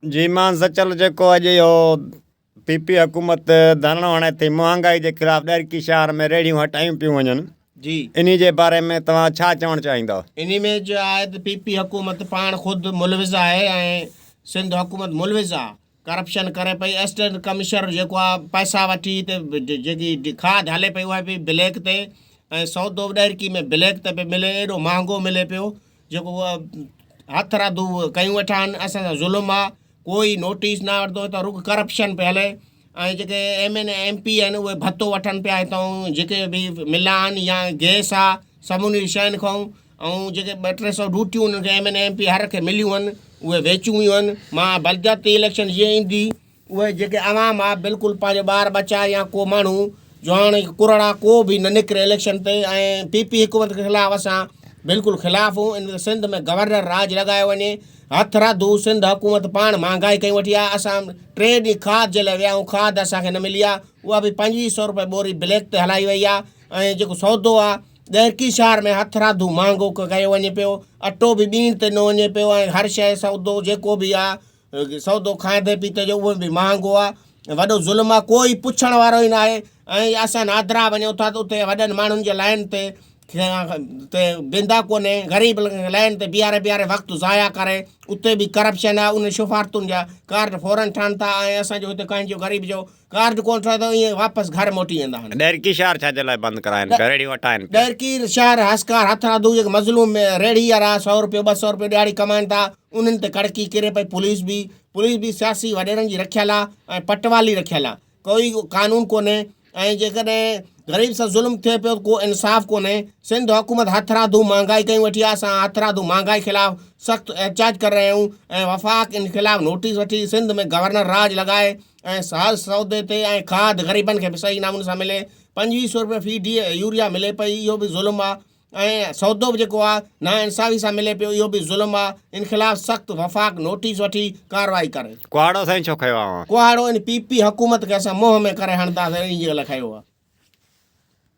जी मान सचल जेको अॼु इहो पीपी हुकूमत धरणो हणे थी महांगाई जे ख़िलाफ़ दरकी शहर में रेड़ियूं हटायूं पियूं वञनि जी इन जे बारे में तव्हां छा चवणु चाहींदव? इन में जो आहे त पीपी हुकूमत पाण ख़ुदि मुलविज़ आहे ऐं सिंध हुकूमत मुलविज़ आहे करप्शन करे पई। असिस्टेंट कमिश्नर जेको आहे पैसा वठी त जेकी खाद हले पई उहा बि ब्लैक ते ऐं सौदो ॾरकी में ब्लैक ते पियो मिले, एॾो महांगो मिले पियो जेको उहा हथ राधू कयूं वेठा आहिनि। असां सां ज़ुल्म आहे, कोई नोटिस न वठंदो त रुॻो करप्शन पियो हले ऐं जेके MN MP आहिनि उहे भतो वठनि पिया हितां जेके बि मिला आहिनि या गैस आहे समूरी शयुनि खां ऐं जेके 200-300 ड्यूटियूं उन्हनि खे MN MP हर खे मिलियूं आहिनि उहे वेचियूं वियूं आहिनि। मां बलदियाती इलेक्शन जीअं ईंदी उहे जेके आवाम आहे बिल्कुलु पंहिंजो ॿार बचा या को माण्हू जवान कुरड़ा को बि न निकिरे इलेक्शन ते। ऐं पीपी हुकूमत के ख़िलाफ़ु असां बिल्कुलु ख़िलाफ़ हूं। इन सिंध में गवर्नर राज लॻायो वञे, हथ राधू सिंध हुकूमत पाण महांगाई कई वठी आहे। असां 3 ॾींहं खाद जे लाइ विया आहियूं, खाद असांखे न मिली आहे, उहा बि 2500 रुपए बोरी ब्लैक ते हलाई वई आहे। ऐं जेको सौदो आहे ॾरकी शहर में हथ राधू महांगो कयो वञे पियो, अटो बि ॿीण ते न वञे पियो ऐं हर शइ सौदो जेको बि आहे सौदो खाइदे पीते जो उहो बि महांगो आहे। वॾो ज़ुल्म आहे, कोई पुछण वारो ई न आहे। ऐं असां नादरा वञूं था त उते वॾनि माण्हुनि जे लाइन ते बिंदा कोन्हे, ग़रीब लाइन ते बीहारे वक़्तु ज़ाया करे उते बि करप्शन आहे। उन सिफ़ारतुनि जा कार्ड फौरन ठहनि था ऐं असांजो हिते कंहिंजो ग़रीब जो कार्ड कोन ठहे त ईअं वापसि घर मोटी वेंदा आहिनि। ॾरकी शहर छा जे लाइ बंदि कराइनि रेड़ियूं हटाइनि? ॾरकी शहर हस्कार हथ राधू जेके मज़लूम रेड़ी वारा 100 रुपयो 200 रुपयो ॾियारी कमाइनि था उन्हनि ते कड़की किरे पई। पुलिस बि सियासी वॾेरनि जी रखियल आहे ऐं पटवाली रखियल आहे, कोई कानून कोन्हे। ऐं जेकॾहिं ग़रीब सां ज़ुल्म थिए पियो को इंसाफ़ कोन्हे। सिंध हुकूमत हथ राधू महांगाई कई वठी आहे। असां हथ राधू महांगाई ख़िलाफ़ु सख़्तु एहतजाज करे रहिया आहियूं ऐं वफ़ाक़ इन ख़िलाफ़ु नोटिस वठी सिंध में गवर्नर राज लॻाए ऐं हर सौदे ते ऐं खाद ग़रीबनि खे बि सही नमूने सां मिले। 2500 रुपए फी यूरिया मिले पई, इहो बि ज़ुल्म आहे। ऐं सौदो बि जेको आहे ना इंसाफ़ी सां मिले पियो, इहो बि ज़ुल्म आहे। इन ख़िलाफ़ु सख़्तु वफ़ाक़ नोटिस वठी कार्रवाई करे। कुहाड़ो साईं छो खयो आहे? कुहाड़ो इन पीपी हुकूमत खे असां मुंहं में करे हणंदासीं, इन जे लाइ खयो आहे।